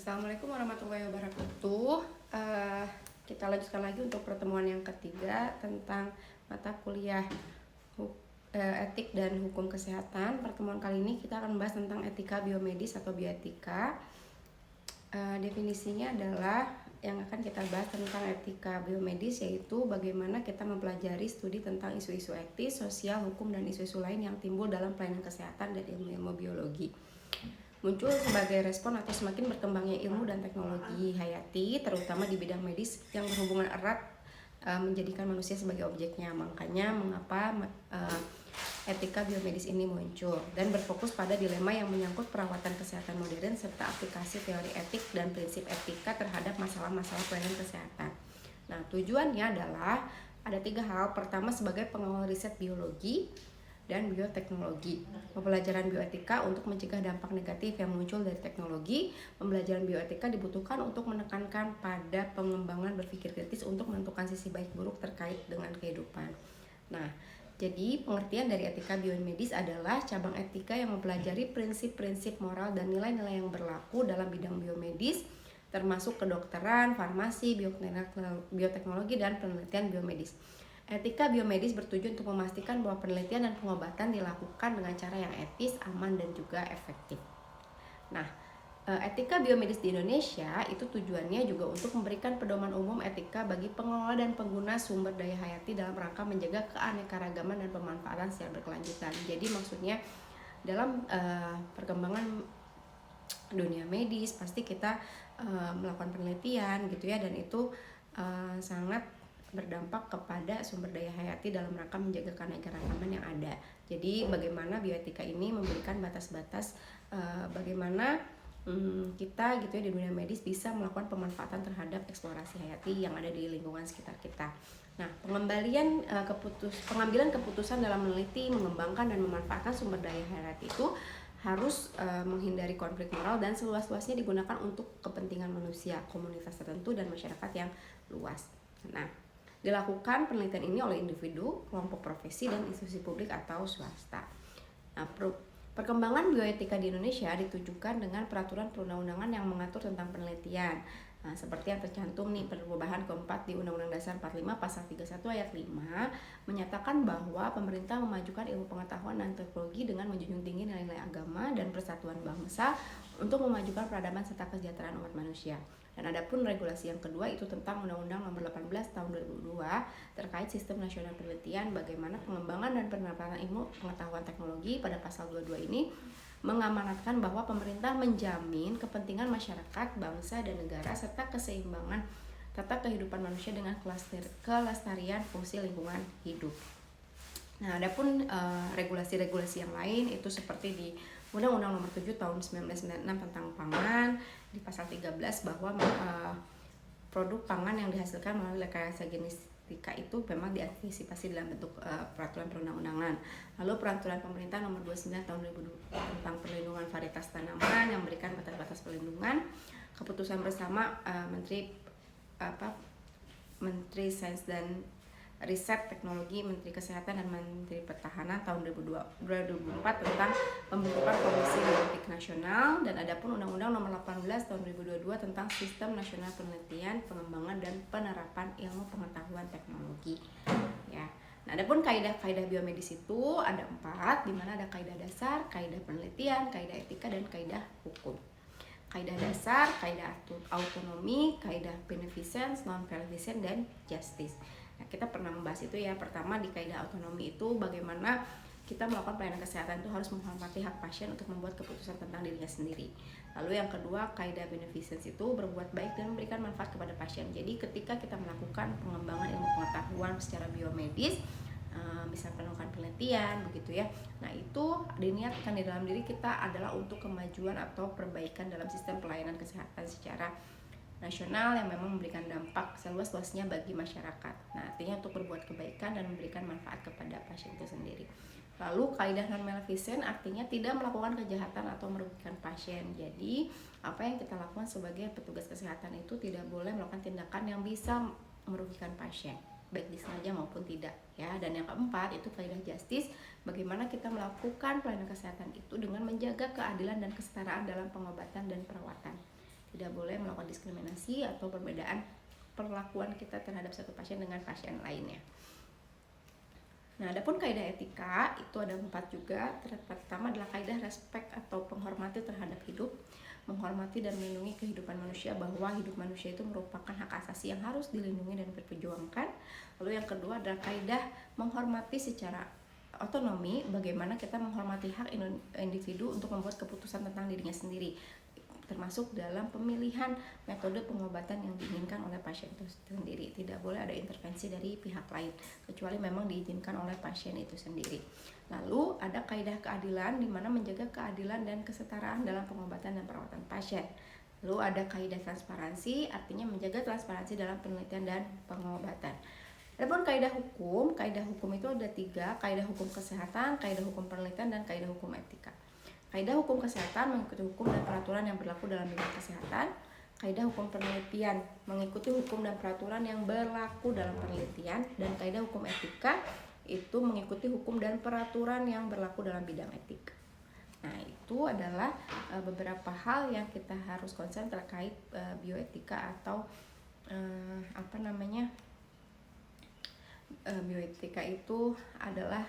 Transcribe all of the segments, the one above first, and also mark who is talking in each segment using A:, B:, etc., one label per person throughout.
A: Assalamualaikum warahmatullahi wabarakatuh. Kita lanjutkan lagi untuk pertemuan yang ketiga tentang mata kuliah etik dan hukum kesehatan. Pertemuan kali ini kita akan membahas tentang etika biomedis atau bioetika. Definisinya adalah yang akan kita bahas tentang etika biomedis, yaitu bagaimana kita mempelajari studi tentang isu-isu etis, sosial, hukum, dan isu-isu lain yang timbul dalam pelayanan kesehatan dan ilmu-ilmu biologi. Muncul sebagai respon atas semakin berkembangnya ilmu dan teknologi hayati, terutama di bidang medis yang berhubungan erat menjadikan manusia sebagai objeknya. Makanya mengapa etika biomedis ini muncul dan berfokus pada dilema yang menyangkut perawatan kesehatan modern serta aplikasi teori etik dan prinsip etika terhadap masalah-masalah pelayanan kesehatan. Nah, tujuannya adalah ada 3 hal. Pertama, sebagai pengawal riset biologi dan bioteknologi. Pembelajaran bioetika untuk mencegah dampak negatif yang muncul dari teknologi. Pembelajaran bioetika dibutuhkan untuk menekankan pada pengembangan berpikir kritis untuk menentukan sisi baik buruk terkait dengan kehidupan. Nah, jadi pengertian dari etika biomedis adalah cabang etika yang mempelajari prinsip-prinsip moral dan nilai-nilai yang berlaku dalam bidang biomedis, termasuk kedokteran, farmasi, bioteknologi, dan penelitian biomedis. Etika biomedis bertujuan untuk memastikan bahwa penelitian dan pengobatan dilakukan dengan cara yang etis, aman, dan juga efektif. Nah, etika biomedis di Indonesia itu tujuannya juga untuk memberikan pedoman umum etika bagi pengelola dan pengguna sumber daya hayati dalam rangka menjaga keanekaragaman dan pemanfaatan secara berkelanjutan. Jadi maksudnya dalam perkembangan dunia medis pasti kita melakukan penelitian gitu ya, dan itu sangat berdampak kepada sumber daya hayati dalam rangka menjaga keanekaragaman yang ada. Jadi bagaimana bioetika ini memberikan batas-batas bagaimana kita gitu ya di dunia medis bisa melakukan pemanfaatan terhadap eksplorasi hayati yang ada di lingkungan sekitar kita. Nah, pengambilan keputusan dalam meneliti, mengembangkan dan memanfaatkan sumber daya hayati itu harus menghindari konflik moral dan seluas-luasnya digunakan untuk kepentingan manusia, komunitas tertentu, dan masyarakat yang luas. Nah, dilakukan penelitian ini oleh individu, kelompok profesi, dan institusi publik atau swasta. Nah, perkembangan bioetika di Indonesia ditujukan dengan peraturan perundang-undangan yang mengatur tentang penelitian. Nah, seperti yang tercantum nih perubahan keempat di Undang-Undang Dasar 45 Pasal 31 Ayat 5 menyatakan bahwa pemerintah memajukan ilmu pengetahuan dan teknologi dengan menjunjung tinggi nilai-nilai agama dan persatuan bangsa untuk memajukan peradaban serta kesejahteraan umat manusia. Dan adapun regulasi yang kedua itu tentang Undang-Undang Nomor 18 Tahun 2002 terkait Sistem Nasional Penelitian, bagaimana pengembangan dan penerapan ilmu pengetahuan teknologi. Pada pasal 22 ini mengamanatkan bahwa pemerintah menjamin kepentingan masyarakat, bangsa, dan negara serta keseimbangan tata kehidupan manusia dengan kelestarian fungsi lingkungan hidup. Nah, adapun regulasi-regulasi yang lain itu seperti di Undang-Undang Nomor 7 Tahun 1996 tentang pangan, di pasal 13 bahwa produk pangan yang dihasilkan melalui rekayasa genetika itu memang diantisipasi dalam bentuk peraturan perundang-undangan. Lalu peraturan pemerintah Nomor 29 Tahun 2002 tentang perlindungan varietas tanaman yang memberikan batas-batas perlindungan, keputusan bersama Menteri Sains dan Riset Teknologi, Menteri Kesehatan, dan Menteri Pertahanan tahun 2004 tentang pembentukan Komisi Bioetik Nasional, dan adapun Undang-Undang Nomor 18 Tahun 2022 tentang Sistem Nasional Penelitian, Pengembangan, dan Penerapan Ilmu Pengetahuan Teknologi. Ya. Nah, adapun kaidah-kaidah biomedis itu ada 4, di mana ada kaidah dasar, kaidah penelitian, kaidah etika, dan kaidah hukum. Kaidah dasar, kaidah autonomi, kaidah beneficence, non-beneficence, dan justice. Nah, kita pernah membahas itu ya. Pertama, di kaidah autonomi itu bagaimana kita melakukan pelayanan kesehatan itu harus menghormati hak pasien untuk membuat keputusan tentang dirinya sendiri. Lalu yang kedua, kaidah beneficence itu berbuat baik dan memberikan manfaat kepada pasien. Jadi ketika kita melakukan pengembangan ilmu pengetahuan secara biomedis, misalnya melakukan penelitian begitu ya. Nah, itu diniatkan di dalam diri kita adalah untuk kemajuan atau perbaikan dalam sistem pelayanan kesehatan secara nasional yang memang memberikan dampak seluas-luasnya bagi masyarakat. Nah, artinya untuk berbuat kebaikan dan memberikan manfaat kepada pasien itu sendiri. Lalu kaidah non-maleficent artinya tidak melakukan kejahatan atau merugikan pasien. Jadi, apa yang kita lakukan sebagai petugas kesehatan itu tidak boleh melakukan tindakan yang bisa merugikan pasien, baik disengaja maupun tidak ya. Dan yang keempat itu kaidah justice, bagaimana kita melakukan pelayanan kesehatan itu dengan menjaga keadilan dan kesetaraan dalam pengobatan dan perawatan. tidak boleh melakukan diskriminasi atau perbedaan perlakuan kita terhadap satu pasien dengan pasien lainnya. Nah, adapun kaidah etika itu ada 4 juga. Pertama adalah kaidah respek atau penghormati terhadap hidup, menghormati dan melindungi kehidupan manusia, bahwa hidup manusia itu merupakan hak asasi yang harus dilindungi dan diperjuangkan. Lalu yang kedua adalah kaidah menghormati secara otonomi, bagaimana kita menghormati hak individu untuk membuat keputusan tentang dirinya sendiri, termasuk dalam pemilihan metode pengobatan yang diinginkan oleh pasien itu sendiri. Tidak boleh ada intervensi dari pihak lain kecuali memang diizinkan oleh pasien itu sendiri. Lalu ada kaidah keadilan, di mana menjaga keadilan dan kesetaraan dalam pengobatan dan perawatan pasien. Lalu ada kaidah transparansi, artinya menjaga transparansi dalam penelitian dan pengobatan. Adapun kaidah hukum itu ada 3, kaidah hukum kesehatan, kaidah hukum penelitian, dan kaidah hukum etika. Kaidah hukum kesehatan mengikuti hukum dan peraturan yang berlaku dalam bidang kesehatan. Kaidah hukum penelitian mengikuti hukum dan peraturan yang berlaku dalam penelitian. Dan kaidah hukum etika itu mengikuti hukum dan peraturan yang berlaku dalam bidang etika. Nah, itu adalah beberapa hal yang kita harus concern terkait bioetika atau bioetika itu adalah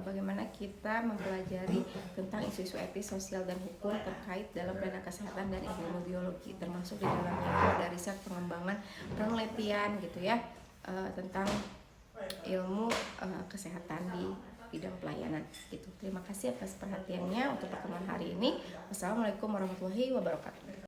A: bagaimana kita mempelajari tentang isu-isu etis, sosial, dan hukum terkait dalam pelayanan kesehatan dan ilmu biologi, termasuk di dalamnya itu ada riset, pengembangan, penelitian gitu ya, tentang ilmu kesehatan di bidang pelayanan gitu. Terima kasih atas perhatiannya untuk pertemuan hari ini. Wassalamualaikum warahmatullahi wabarakatuh.